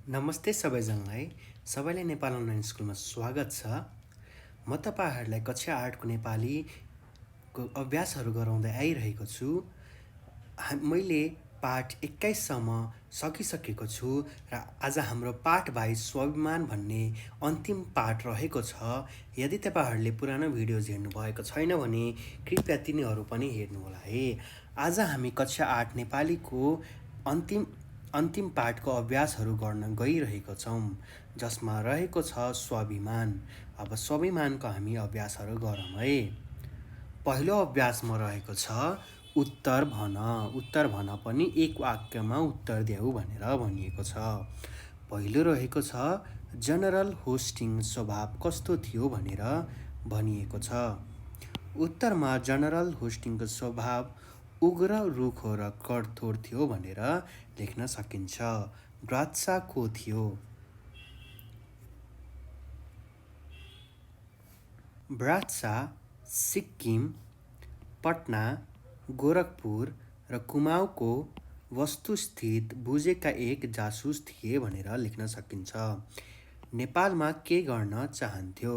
नमस्ते सबैजनालाई। सबैलाई नेपाल अनलाइन स्कुलमा स्वागत छ। म तपाईँहरूलाई कक्षा 8 को नेपालीको अभ्यासहरू गराउँदै आइरहेको छु। मैले पाठ 21 सम्म सकिसकेको छु र आज हाम्रो पाठ 22 स्वाभिमान भन्ने अन्तिम पाठ रहेको छ। यदि तपाईँहरूले पुरानो भिडियोज हेर्नुभएको छैन भने कृपया तिनीहरू पनि हेर्नुहोला है। आज हामी कक्षा 8 नेपालीको अन्तिम पाठको अभ्यासहरू गर्न गइरहेको छौँ, जसमा रहेको छ स्वाभिमान। अब स्वाभिमानको हामी अभ्यासहरू गरौँ है। पहिलो अभ्यासमा रहेको छ उत्तर भन। उत्तर भन पनि एक वाक्यमा उत्तर देऊ भनेर भनिएको छ। पहिलो रहेको छ जनरल होस्टिङ स्वभाव कस्तो थियो भनेर भनिएको छ। उत्तरमा जनरल होस्टिङको स्वभाव उग्र, रुखो र कठोर थियो भनेर लेख्न सकिन्छ। ब्रात्सा को थियो? ब्रात्सा सिक्किम, पटना, गोरखपुर र कुमाऊको वस्तुस्थित बुझेका एक जासुस थिए भनेर लेख्न सकिन्छ। नेपालमा के गर्न चाहन्थ्यो?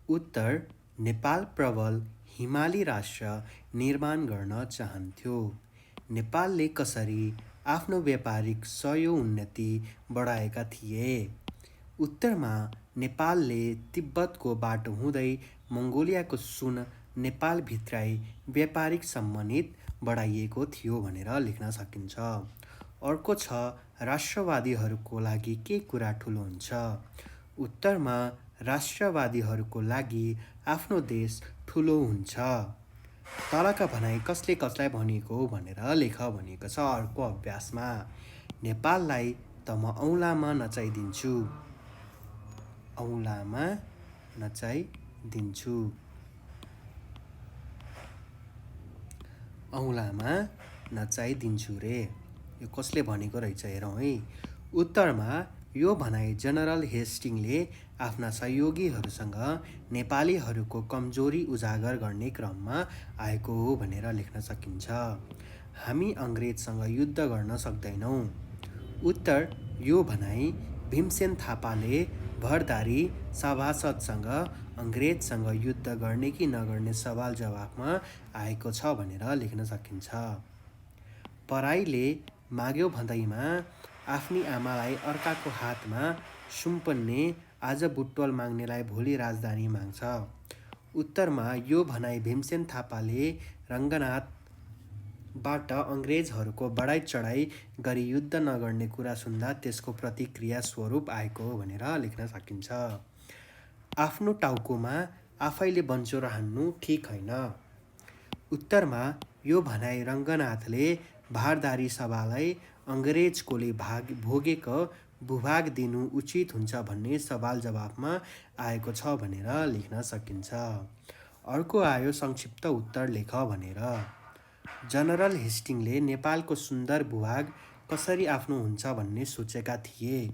उत्तर नेपाल प्रबल हिमाली राष्ट्र निर्माण गर्न चाहन्थ्यो। नेपालले कसरी आफ्नो व्यापारिक सयोन्नति बढाएका थिए? उत्तरमा नेपालले तिब्बतको बाटो हुँदै मङ्गोलियाको सुन नेपालभित्रै व्यापारिक सम्बन्धित बढाइएको थियो भनेर लेख्न सकिन्छ। अर्को छ राष्ट्रवादीहरूको लागि के कुरा ठुलो हुन्छ? उत्तरमा राष्ट्रवादीहरूको लागि आफ्नो देश ठुलो हुन्छ। तलका भनाइ कसले कसलाई भनिएको हो भनेर लेख भनिएको छ। अर्को अभ्यासमा नेपाललाई त म औँलामा नचाइदिन्छु। औँलामा नचाइदिन्छु। औँलामा नचाइदिन्छु रे। यो कसले भनेको रहेछ हेरौँ है। उत्तरमा यो भनाइ जनरल हेस्टिङले आफ्ना सहयोगीहरूसँग नेपालीहरूको कमजोरी उजागर गर्ने क्रममा आएको हो भनेर लेख्न सकिन्छ। हामी अङ्ग्रेजसँग युद्ध गर्न सक्दैनौँ। उत्तर यो भनाइ भीमसेन थापाले भरदारी सभासदसँग अङ्ग्रेजसँग युद्ध गर्ने कि नगर्ने सवाल जवाफमा आएको छ भनेर लेख्न सकिन्छ। पराईले माग्यो भन्दैमा आफ्नी आमालाई अर्काको हातमा सुम्पन्ने आज बुटवल माग्नेलाई भोलि राजधानी माग्छ। उत्तरमा यो भनाइ भीमसेन थापाले रङ्गनाथबाट अङ्ग्रेजहरूको बढाइ चढाइ गरी युद्ध नगर्ने कुरा सुन्दा त्यसको प्रतिक्रिया स्वरूप आएको हो भनेर लेख्न सकिन्छ। आफ्नो टाउकोमा आफैले बन्चोर हान्नु ठिक होइन। उत्तरमा यो भनाइ रङ्गनाथले भारदारी सभालाई अङ्ग्रेजकोले भोगेको भूभाग दिनु उचित हुन्छ भन्ने सवाल जवाफमा आएको छ भनेर लेख्न सकिन्छ। अर्को आयो संक्षिप्त उत्तर लेख भनेर। जनरल हेस्टिङले नेपालको सुन्दर भूभाग कसरी आफ्नो हुन्छ भन्ने सोचेका थिए।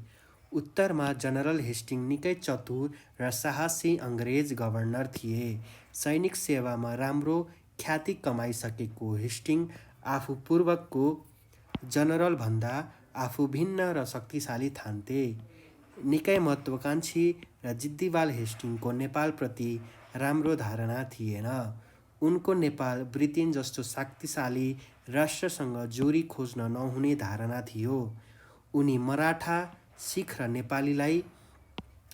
उत्तरमा जनरल हेस्टिङ निकै चतुर र साहसी अङ्ग्रेज गभर्नर थिए। सैनिक सेवामा राम्रो ख्याति कमाइसकेको हेस्टिङ आफू पूर्वको जनरलभन्दा आफू भिन्न र शक्तिशाली ठान्थे। निकै महत्त्वाकाङ्क्षी र जिद्दीवाल हेस्टिङको नेपालप्रति राम्रो धारणा थिएन। उनको नेपाल ब्रिटेन जस्तो शक्तिशाली राष्ट्रसँग जोडी खोज्न नहुने धारणा थियो। उनी मराठा, सिख र नेपालीलाई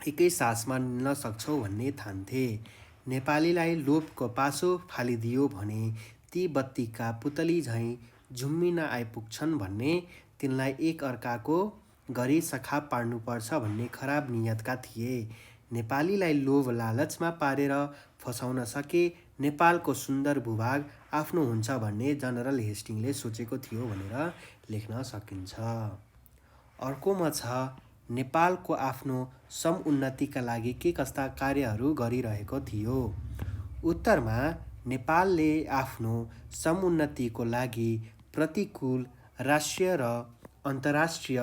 एकै सासमा निल्न सक्छौ भन्ने ठान्थे। नेपालीलाई लोभको पासो फालिदियो भने ती बत्तीका पुतली झैँ झुम्मिन आइपुग्छन् भन्ने, तिनलाई एक अर्काको गरी सखाप पार्नुपर्छ भन्ने खराब नियतका थिए। नेपालीलाई लोभ लालचमा पारेर फसाउन सके नेपालको सुन्दर भूभाग आफ्नो हुन्छ भन्ने जनरल हेस्टिङले सोचेको थियो भनेर लेख्न सकिन्छ। अर्कोमा छ नेपालको आफ्नो समुन्नतिका लागि के कस्ता कार्यहरू गरिरहेको थियो। उत्तरमा नेपालले आफ्नो समुन्नतिको लागि प्रतिकूल राष्ट्रिय र अन्तर्राष्ट्रिय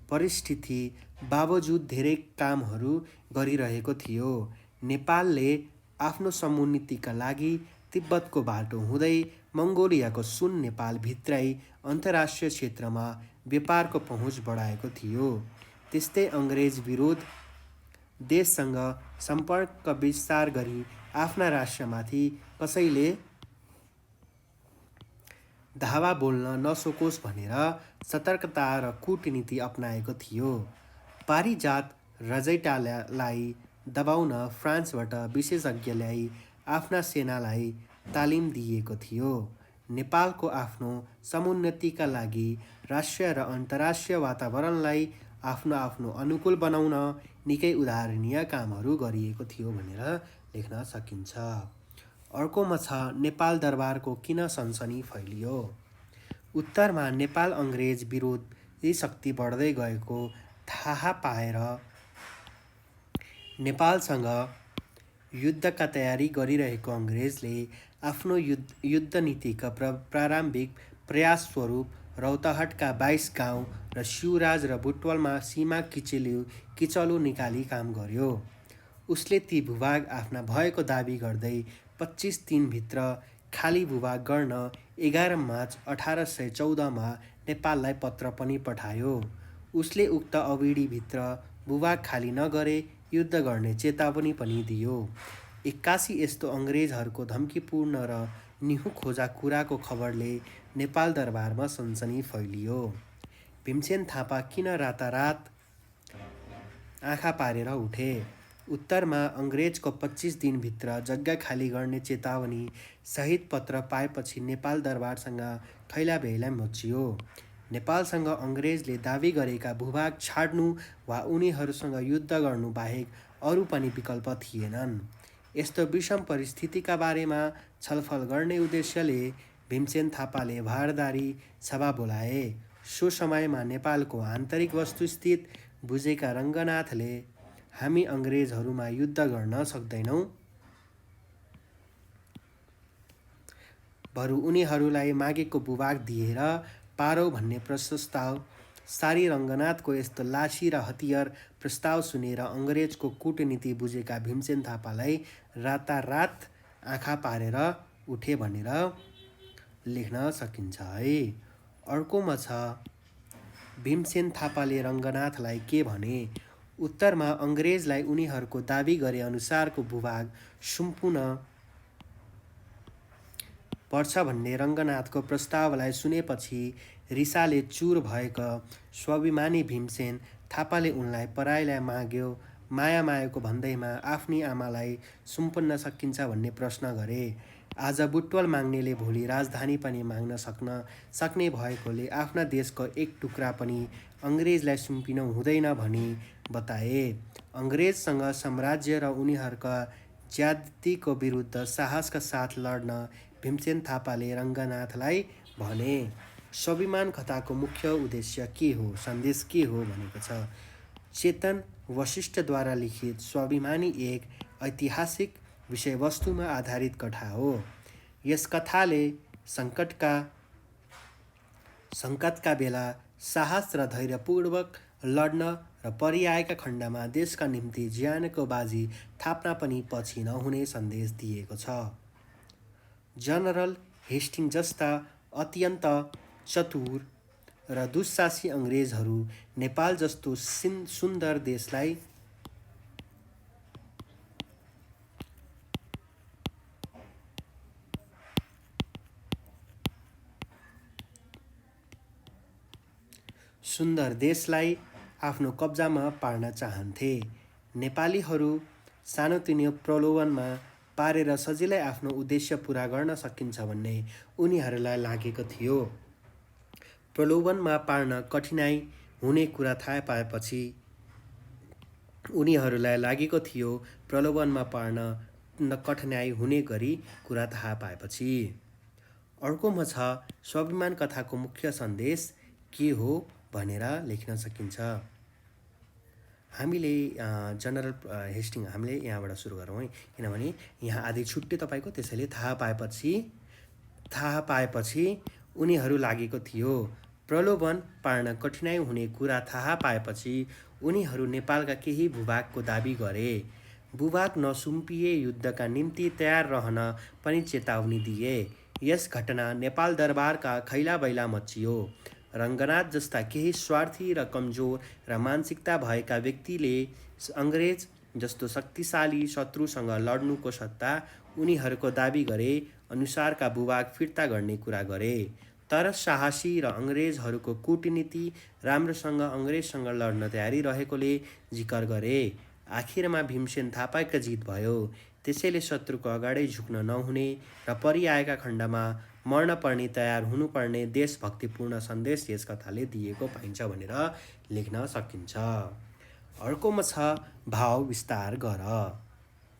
परिस्थिति बावजुद धेरै कामहरू गरिरहेको थियो। नेपालले आफ्नो समुन्नतिका लागि तिब्बतको बाटो हुँदै मङ्गोलियाको सुन नेपालभित्रै अन्तर्राष्ट्रिय क्षेत्रमा व्यापारको पहुँच बढाएको थियो। त्यस्तै अङ्ग्रेज विरोध देशसँग सम्पर्क विस्तार गरी आफ्ना राष्ट्रमाथि कसैले धावा बोल्न नसकोस् भनेर सतर्कता र कूटनीति अपनाएको थियो। पारिजात रजैटालाई दबाउन फ्रान्सबाट विशेषज्ञ ल्याई आफ्ना सेनालाई तालिम दिएको थियो। नेपालको आफ्नो समुन्नतिका लागि राष्ट्रिय र अन्तर्राष्ट्रिय वातावरणलाई आफ्नो आफ्नो अनुकूल बनाउन निकै उदाहरणीय कामहरू गरिएको थियो भनेर लेख्न सकिन्छ। अर्कोमा छ नेपाल दरबारको किन सनसनी फैलियो। उत्तरमा नेपाल अङ्ग्रेज विरोधी शक्ति बढ्दै गएको थाहा पाएर नेपालसँग युद्धका तयारी गरिरहेको अङ्ग्रेजले आफ्नो युद्ध नीतिका प्रारम्भिक प्रयास स्वरूप रौतहटका 22 गाउँ र शिवराज र बुटवलमा सीमा किचलो निकाली काम गर्यो। उसले ती भूभाग आफ्ना भएको दाबी गर्दै 25 दिनभित्र खाली भूभाग गर्न 11 मार्च 1814मा नेपाललाई पत्र पनि पठायो। उसले उक्त अवधिभित्र भूभाग खाली नगरे युद्ध गर्ने चेतावनी पनि दियो। 81 यस्तो अङ्ग्रेजहरूको धम्कीपूर्ण र निहुँ खोजा कुराको खबरले नेपाल दरबारमा सनसनी फैलियो। भीमसेन थापा किन रातारात आँखा पारेर उठे। उत्तरमा अङ्ग्रेजको 25 दिनभित्र जग्गा खाली गर्ने चेतावनी सहित पत्र पाएपछि नेपाल दरबारसँग थैलाभैला मचियो। नेपालसँग अङ्ग्रेजले दाबी गरेका भूभाग छाड्नु वा उनीहरूसँग युद्ध गर्नु बाहेक अरू पनि विकल्प थिएनन्। यस्तो विषम परिस्थितिका बारेमा छलफल गर्ने उद्देश्यले भीमसेन थापाले भारदारी सभा बोलाए। सो समयमा नेपालको आन्तरिक वस्तुस्थिति बुझेका रङ्गनाथले हामी अङ्ग्रेजहरूमा युद्ध गर्न सक्दैनौँ, बरु उनीहरूलाई मागेको भूभाग दिएर पारौ भन्ने प्रस्ताव सारी रङ्गनाथको यस्तो लासी र हतियार प्रस्ताव सुनेर अङ्ग्रेजको कूटनीति बुझेका भीमसेन थापालाई रातारात आँखा पारेर उठे भनेर लेख्न सकिन्छ है। अर्कोमा छ भीमसेन थापाले रङ्गनाथलाई के भने। उत्तरमा अङ्ग्रेजलाई उनीहरूको दाबी गरे अनुसारको भूभाग सुम्पुन पर्छ भन्ने रङ्गनाथको प्रस्तावलाई सुनेपछि रिसाले चुर भएका स्वाभिमानी भीमसेन थापाले उनलाई पराईलाई मायाको भन्दैमा आफ्नी आमालाई सुम्पन्न सकिन्छ भन्ने प्रश्न गरे। आज बुटवल माग्नेले भोलि राजधानी पनि माग्न सक्ने भएकोले आफ्ना देशको एक टुक्रा पनि अङ्ग्रेजलाई सुम्पिन हुँदैन भनी बताए। अङ्ग्रेजसँग साम्राज्य र उनीहरूका ज्यादतीको विरुद्ध साहसका साथ लड्न भीमसेन थापाले रङ्गनाथलाई भने। स्वाभिमान कथाको मुख्य उद्देश्य के हो, सन्देश के हो भनेको छ। चेतन वशिष्ठद्वारा लिखित स्वाभिमानी एक ऐतिहासिक विषयवस्तुमा आधारित कथा हो। यस कथाले सङ्कटका बेला साहस र धैर्यपूर्वक लड्न र परिआएका खण्डमा देशका निम्ति ज्यानको बाजी थाप्न पनि पछि नहुने सन्देश दिएको छ। जनरल हेस्टिङ्स जस्ता अत्यन्त चतुर र दुस्साहसी अङ्ग्रेजहरू नेपाल जस्तो सुन्दर देशलाई आफ्नो कब्जामा पार्न चाहन्थे। नेपालीहरू सानोतिनो प्रलोभनमा पारेर सजिलै आफ्नो उद्देश्य पुरा गर्न सकिन्छ भन्ने उनीहरूलाई लागेको थियो। प्रलोभनमा पार्न कठिनाइ हुने कुरा थाहा पाएपछि उनीहरूलाई लागेको थियो प्रलोभनमा पार्न कठिनाइ हुने गरी कुरा थाहा पाएपछि। अर्कोमा छ स्वाभिमान कथाको मुख्य सन्देश के हो भनेर लेख्न सकिन्छ। हामीले जनरल हेस्टिङ हामीले यहाँबाट सुरु गरौँ है, किनभने यहाँ आधी छुट्यो तपाईँको। त्यसैले थाहा पाएपछि उनीहरू लागेको थियो। प्रलोभन पार्न कठिनाइ हुने कुरा थाहा पाएपछि उनीहरू नेपालका केही भूभागको दाबी गरे। भूभाग नसुम्पिए युद्धका निम्ति तयार रहन पनि चेतावनी दिए। यस घटना नेपाल दरबारका खैलाबैला मचियो। रङ्गनाथ जस्ता केही स्वार्थी र कमजोर र मानसिकता भएका व्यक्तिले अङ्ग्रेज जस्तो शक्तिशाली शत्रुसँग लड्नुको सट्टा उनीहरूको दाबी गरे अनुसारका भूभाग फिर्ता गर्ने कुरा गरे। तर साहसी र अङ्ग्रेजहरूको कूटनीति राम्रोसँग अङ्ग्रेजसँग लड्न तयारी रहेकोले जिकर गरे। आखिरमा भीमसेन थापाको जित भयो। त्यसैले शत्रुको अगाडि झुक्न नहुने र परिआएका खण्डमा मर्न पर्ने तयार हुनुपर्ने देशभक्तिपूर्ण सन्देश यस कथाले दिएको पाइन्छ भनेर लेख्न सकिन्छ। अर्कोमा छ भाव विस्तार गर।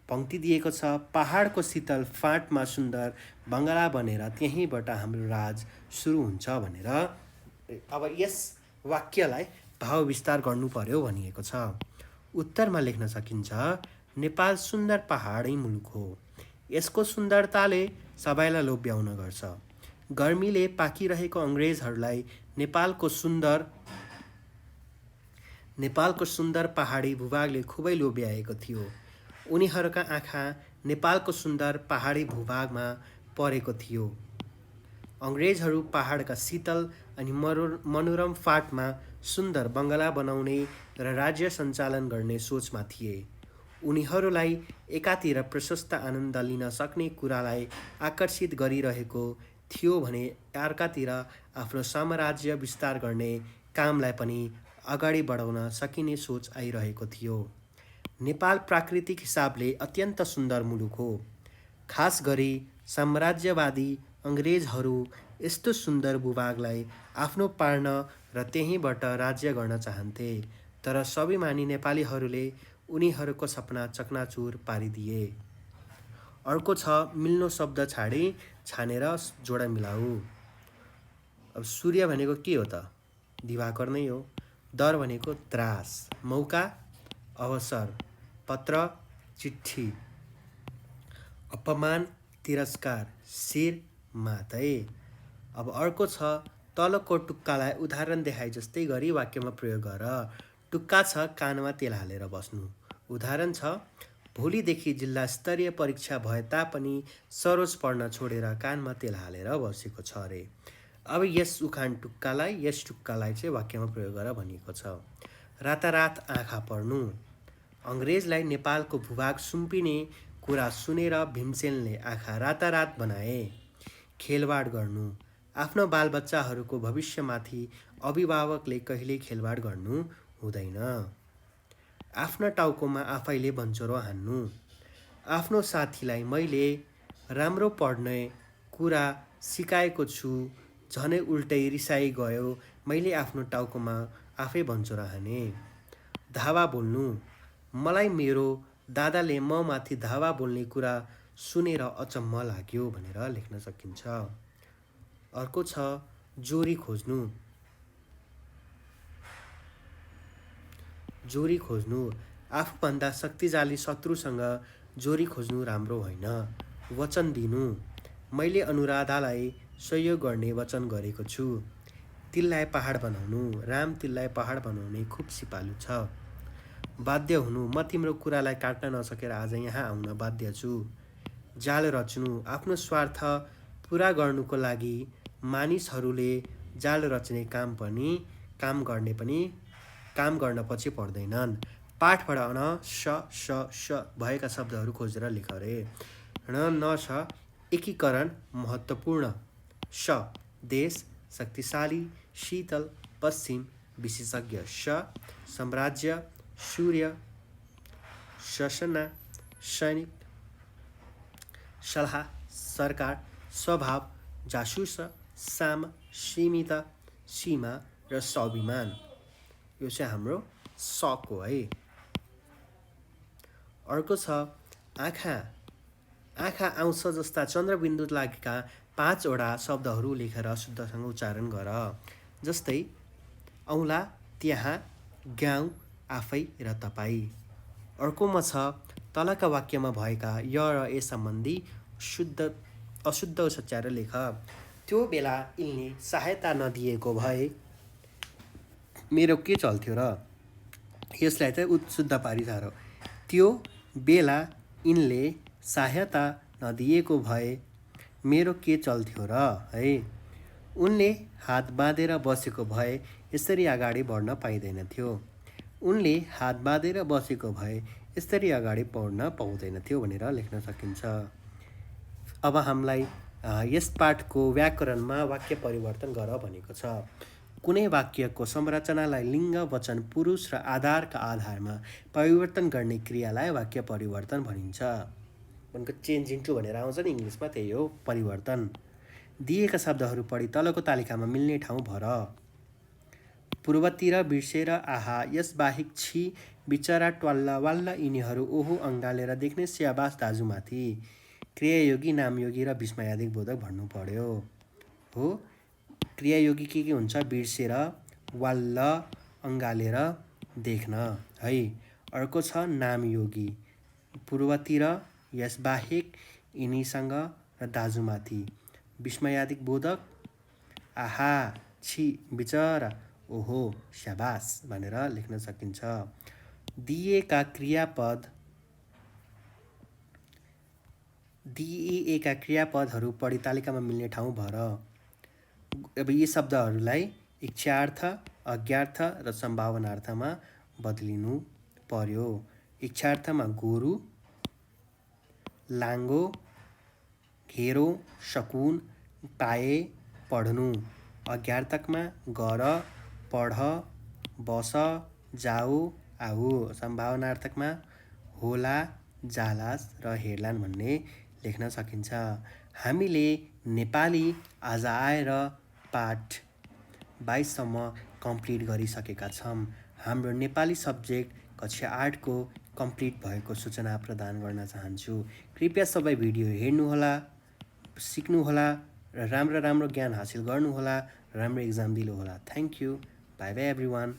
पंक्ति दिएको छ, पहाडको शीतल फाँटमा सुन्दर बङ्गला बनेर त्यहीँबाट हाम्रो राज सुरु हुन्छ भनेर। अब यस वाक्यलाई भाव विस्तार गर्नु पर्यो भनिएको छ। उत्तरमा लेख्न सकिन्छ, नेपाल सुन्दर पहाडी मुलुक हो। यसको सुन्दरताले सबैलाई लोभ्याउन गर्छ। गर्मीले पाकिरहेको अङ्ग्रेजहरूलाई नेपालको सुन्दर पहाडी भूभागले खुबै लोभ्याएको थियो। उनीहरूका आँखा नेपालको सुन्दर पहाडी भूभागमा परेको थियो। अङ्ग्रेजहरू पहाडका शीतल अनि मनोरम फाँटमा सुन्दर बङ्गला बनाउने र राज्य सञ्चालन गर्ने सोचमा थिए। उनीहरूलाई एकातिर प्रशस्त आनन्द लिन सक्ने कुरालाई आकर्षित गरिरहेको थियो भने अर्कातिर आफ्नो साम्राज्य विस्तार गर्ने कामलाई पनि अगाडि बढाउन सकिने सोच आइरहेको थियो। नेपाल प्राकृतिक हिसाबले अत्यन्त सुन्दर मुलुक हो। खास गरी साम्राज्यवादी अङ्ग्रेजहरू यस्तो सुन्दर भूभागलाई आफ्नो पार्न र त्यहीँबाट राज्य गर्न चाहन्थे। तर स्वाभिमानी नेपालीहरूले उनीहरूको सपना चकनाचुर पारिदिए। अर्को छ, मिल्नो शब्द छानेर जोडा मिलाऊ। अब सूर्य भनेको के हो त? दिवाकर नै हो। दर भनेको त्रास, मौका, अवसर, पत्र, चिट्ठी, अपमान, तिरस्कार, शिर, मातै। अब अर्को छ, तलको टुक्कालाई उदाहरण देखाए जस्तै गरी वाक्यमा प्रयोग गर। टुक्का छ, कानमा तेल हालेर बस्नु। उदाहरण छ, भोलिदेखि जिल्ला स्तरीय परीक्षा भए तापनि सरोज पढ्न छोडेर कानमा तेल हालेर बसेको छ अरे। अब यस टुक्कालाई चाहिँ वाक्यमा प्रयोग गर भनिएको छ। रातारात आँखा पर्नु। अङ्ग्रेजलाई नेपालको भूभाग सुम्पिने कुरा सुनेर भीमसेनले आँखा रातारात बनाए। खेलवाड गर्नु। आफ्नो बालबच्चाहरूको भविष्यमाथि अभिभावकले कहिल्यै खेलवाड गर्नु हुँदैन। आफ्ना टाउकोमा आफैले बन्चरो हान्नु। आफ्नो साथीलाई मैले राम्रो पढ्ने कुरा सिकाएको छु, झनै उल्टै रिसाइ गयो, मैले आफ्नो टाउकोमा आफै बन्चरो हाने। धावा बोल्नु। मलाई मेरो दादाले म माथि धावा बोल्ने कुरा सुनेर अचम्म लाग्यो भनेर लेख्न सकिन्छ। अर्को छ, जोरी खोज्नु। जोरी खोज्नु। आफूभन्दा शक्तिशाली शत्रुसँग जोरी खोज्नु राम्रो होइन। वचन दिनु। मैले अनुराधालाई सहयोग गर्ने वचन गरेको छु। तिललाई पहाड बनाउनु। राम तिललाई पहाड बनाउने खुब सिपालु छ। बाध्य हुनु। म तिम्रो कुरालाई काट्न नसकेर आज यहाँ आउन बाध्य छु। जाल रच्नु। आफ्नो स्वार्थ पुरा गर्नुको लागि मानिसहरूले जाल रच्ने काम गर्न पछि पर्दैनन्। पाठबाट श भएका शब्दहरू खोजेर लेख रे। न छ, एकीकरण महत्त्वपूर्ण। श, देश, शक्तिशाली, शीतल, पश्चिम, विशेषज्ञ। श, साम्राज्य, सूर्य, शासना, सैनिक, सल्लाह, सरकार, स्वभाव, जासुस, साम, सीमित, सीमा र स्वाभिमान। यो चाहिँ हाम्रो शको है। अर्को छ, आँखा आउँछ जस्ता चन्द्रबिन्दु लागेका 5वटा शब्दहरू लेखेर शुद्धसँग उच्चारण गर। जस्तै औँला, त्यहाँ, गाउँ, आफै र तपाईँ। अर्कोमा छ, तलका वाक्यमा भएका य र ए सम्बन्धी अशुद्ध सच्याएर लेख। त्यो बेला यिनले सहायता नदिएको भए मेरो के चल्थ्यो र? यसलाई चाहिँ शुद्ध पारी सारो। त्यो बेला यिनले सहायता नदिएको भए मेरो के चल्थ्यो र है। उनले हात बाँधेर बसेको भए यसरी अगाडि बढ्न पाइँदैनथ्यो। उनले हात बाँधेर बसेको भए यसरी अगाडि बढ्न पाउँदैनथ्यो भनेर लेख्न सकिन्छ। अब हामीलाई यस पाठको व्याकरणमा वाक्य परिवर्तन गर भनेको छ। कुनै वाक्यको संरचनालाई लिङ्ग, वचन, पुरुष र आधारका आधारमा परिवर्तन गर्ने क्रियालाई वाक्य परिवर्तन भनिन्छ। भनेको चेन्जिङ टु भनेर आउँछ नि इङ्ग्लिसमा, त्यही हो परिवर्तन। दिएका शब्दहरू पढी तलको तालिकामा मिल्ने ठाउँ भर। पूर्वतिर बिर्सेर आहा, यसबाहेक छी, बिचरा, ट्वाल्ल, वाल्ल यिनीहरू ओहो अँगालेर देख्ने स्याबास दाजुमाथि। क्रियायोगी, नामयोगी र विस्मयादिक बोधक भन्नु पर्यो हो। क्रियायोगी के हुन्छ? बिर्सेर, वाल्ल, अँगालेर देख्न है। अर्को छ नामयोगी, पूर्वतिर, यसबाहेक, यिनीसँग र दाजुमाथि। विस्मयादिक बोधक आहा, छी, बिचरा, ओहो, स्याबास भनेर लेख्न सकिन्छ। दिएका क्रियापदहरू पढी तालिकामा मिल्ने ठाउँ भर। अब यी शब्दहरूलाई इच्छार्थ, अज्ञार्थ र सम्भावनार्थमा बदलिनु पर्यो। इच्छार्थमा गोरु, लाङ्गो, घेरो, सकुन, पाए, पढ्नु। अज्ञार्थकमा गर, पढ, बस, जाऊ, आऊ। सम्भावनार्थकमा होला, जालास र हेर्लान् भन्ने लेख्न सकिन्छ। हामीले नेपाली आज आएर पाठ 22 सम्म कम्प्लिट गरिसकेका छौँ। हाम्रो नेपाली सब्जेक्ट कक्षा 8 को कम्प्लिट भएको सूचना प्रदान गर्न चाहन्छु। कृपया सबै भिडियो हेर्नुहोला, सिक्नुहोला र राम्रो ज्ञान हासिल गर्नुहोला, राम्रो एक्जाम दिनुहोला। Thank you. By by everyone.